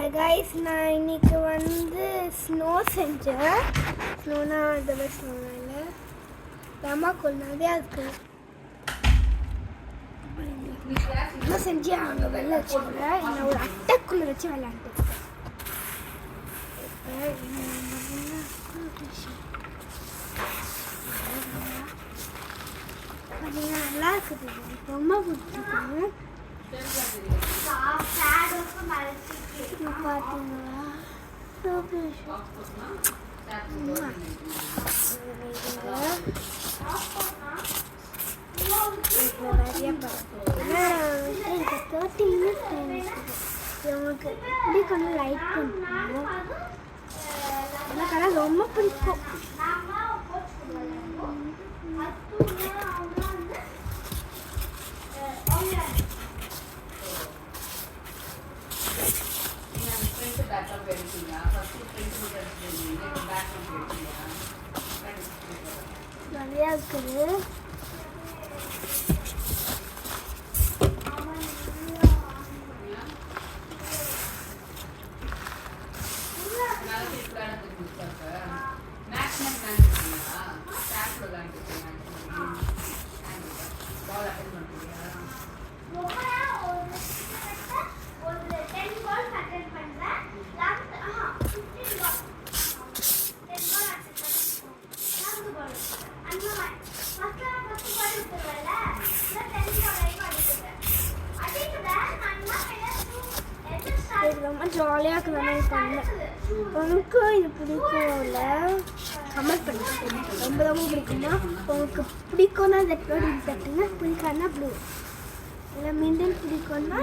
Hi guys, நான் இன்னைக்கு snow செஞ்சேன். ஸ்னோனா அது ஸ்னோனால ரமாக்குள் நிறையா இருக்கு. என்ன செஞ்சு அங்கே வெளில வச்சுருந்தேன். என்ன ஒரு அட்டைக்குள்ளே வச்சு விளையாண்டுருக்கேன். நல்லா இருக்குது, ரொம்ப பிடிச்சிருக்கு. பார்த்தீங்களா நிறைய எனக்கு 30 மினிட்ஸ் உங்களுக்கு பிடிக்கணும், லைக் பண்ணுவோம். எனக்கு ஆனால் ரொம்ப பிடிக்கும். நிறையா இருக்குது. ரொம்ப ஜாலியாக இருக்குது. பண்ணேன். உங்களுக்கு இது பிடிக்கும்ல கமெண்ட் பண்ணுங்க. ரொம்ப ரொம்ப பிடிக்குமா? உங்களுக்கு பிடிக்கும்னா ரெட் தட்டுங்க, பிடிக்காதுன்னா ப்ளூ, இல்லை மீண்டும் பிடிக்கும்னா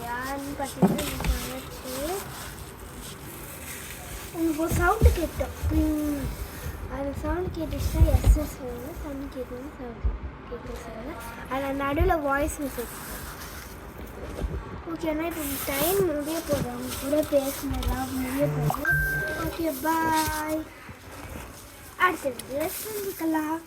யாருன்னு பார்த்தீங்கன்னா உங்களுக்கு ஒரு சவுண்டு கேட்டோம். அந்த சவுண்டு கேட்டுச்சுன்னா எஸ்எஸ் சொல்லுங்க, சவுண்டு கேட்கணும், சவுண்டு கேட்க சொல்லுங்க. அதில் நடுவில் வாய்ஸ் மெசேஜ். ஓகேண்ணா, இப்போ டைம் முடிய போதும். அவங்க கூட பேசினதெல்லாம் முடிய போகுது. ஓகே, பாய். அடுத்தது சந்திக்கலாம்.